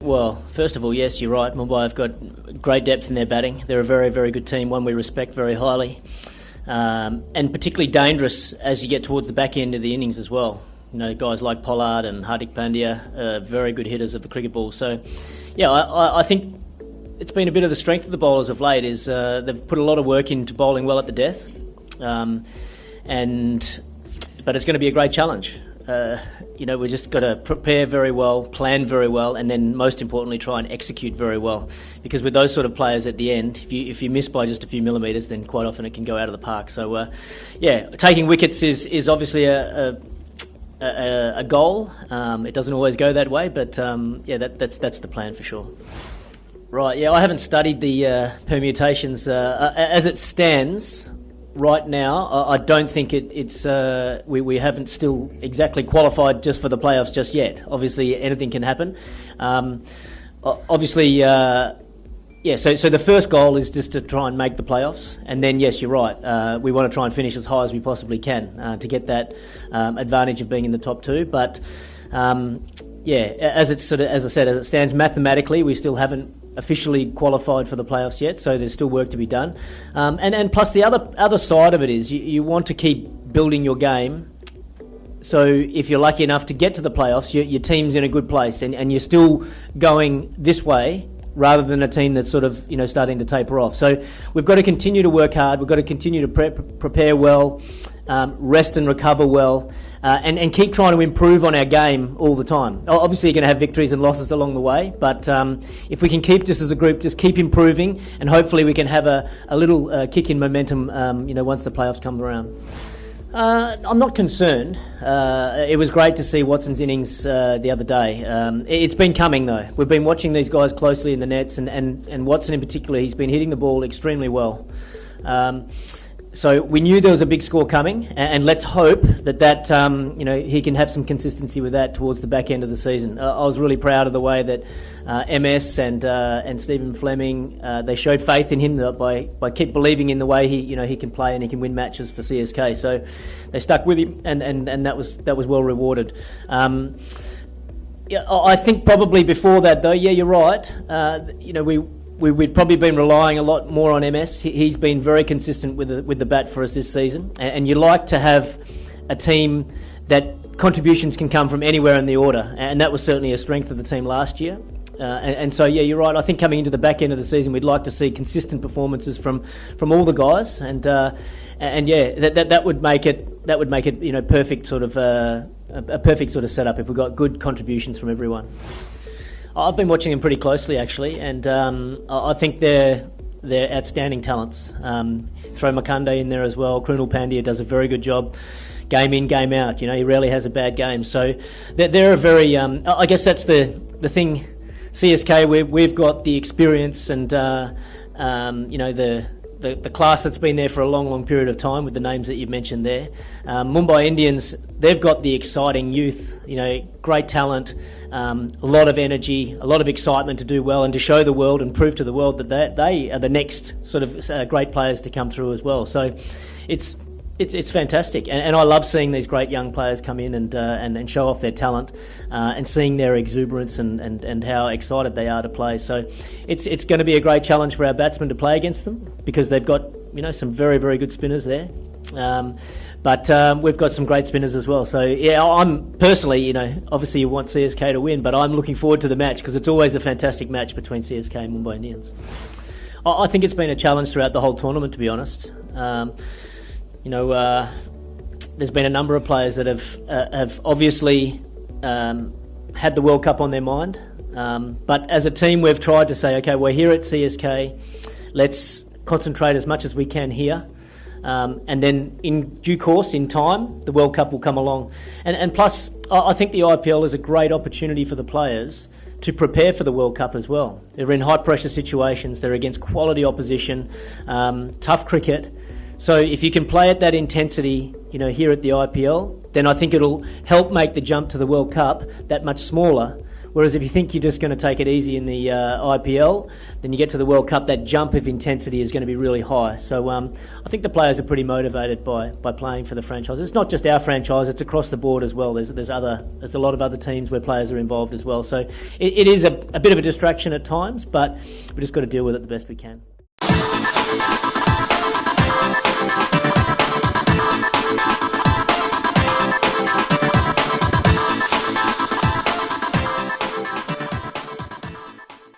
Well, first of all, yes, you're right. Mumbai have got great depth in their batting. They're a very, very good team, one we respect very highly, and particularly dangerous as you get towards the back end of the innings as well. You know, guys like Pollard and Hardik Pandya, very good hitters of the cricket ball. So, yeah, I think it's been a bit of the strength of the bowlers of late is they've put a lot of work into bowling well at the death, but it's going to be a great challenge. We've just got to prepare very well, plan very well, and then most importantly try and execute very well. Because with those sort of players at the end, if you miss by just a few millimetres, then quite often it can go out of the park. So, taking wickets is obviously a goal. It doesn't always go that way, but that's the plan for sure. Right, yeah, I haven't studied the permutations. As it stands right now, I don't think we haven't still exactly qualified just for the playoffs just yet. Obviously, anything can happen. So the first goal is just to try and make the playoffs, and then yes, you're right. We want to try and finish as high as we possibly can to get that advantage of being in the top two. But as I said, as it stands mathematically, we still haven't officially qualified for the playoffs yet, so there's still work to be done. And plus the other side of it is you want to keep building your game. So if you're lucky enough to get to the playoffs, your team's in a good place, and you're still going this way rather than a team that's sort of starting to taper off. So we've got to continue to work hard. We've got to continue to prepare well, rest and recover well, and keep trying to improve on our game all the time. Obviously, you're going to have victories and losses along the way, but if we can keep, just as a group, just keep improving, and hopefully we can have a little kick in momentum, once the playoffs come around. I'm not concerned. It was great to see Watson's innings the other day. It's been coming, though. We've been watching these guys closely in the nets, and Watson in particular, he's been hitting the ball extremely well. So we knew there was a big score coming, and let's hope that he can have some consistency with that towards the back end of the season. I was really proud of the way that MS and Stephen Fleming, they showed faith in him by keep believing in the way he can play and he can win matches for CSK. So they stuck with him, and that was well rewarded. I think probably before that, though, yeah, you're right. We'd probably been relying a lot more on MS. He's been very consistent with the bat for us this season, and you like to have a team that contributions can come from anywhere in the order, and that was certainly a strength of the team last year. So you're right. I think coming into the back end of the season, we'd like to see consistent performances from all the guys, that would make it perfect sort of a perfect sort of setup if we got good contributions from everyone. I've been watching them pretty closely, actually, and I think they're outstanding talents. Throw Makande in there as well. Krunal Pandya does a very good job, game in, game out. He rarely has a bad game. So they're a very. I guess that's the thing. CSK, we've got the experience and the class that's been there for a long, long period of time with the names that you've mentioned there. Mumbai Indians, they've got the exciting youth, great talent, a lot of energy, a lot of excitement to do well and to show the world and prove to the world that they are the next sort of great players to come through as well. So it's fantastic, and I love seeing these great young players come in and show off their talent, and seeing their exuberance and how excited they are to play. So it's going to be a great challenge for our batsmen to play against them, because they've got some very, very good spinners there, but we've got some great spinners as well. So yeah, I'm personally, obviously you want CSK to win, but I'm looking forward to the match because it's always a fantastic match between CSK and Mumbai Indians. I think it's been a challenge throughout the whole tournament, to be honest. There's been a number of players that have obviously had the World Cup on their mind. But as a team, we've tried to say, okay, we're here at CSK. Let's concentrate as much as we can here. And then in due course, in time, the World Cup will come along. And plus, I think the IPL is a great opportunity for the players to prepare for the World Cup as well. They're in high-pressure situations. They're against quality opposition, tough cricket. So if you can play at that intensity, here at the IPL, then I think it'll help make the jump to the World Cup that much smaller Whereas if you think you're just going to take it easy in the IPL, then you get to the World Cup, that jump of intensity is going to be really high. So I think the players are pretty motivated by playing for the franchise. It's not just our franchise, it's across the board as well. There's a lot of other teams where players are involved as well. So it is a bit of a distraction at times, but we've just got to deal with it the best we can.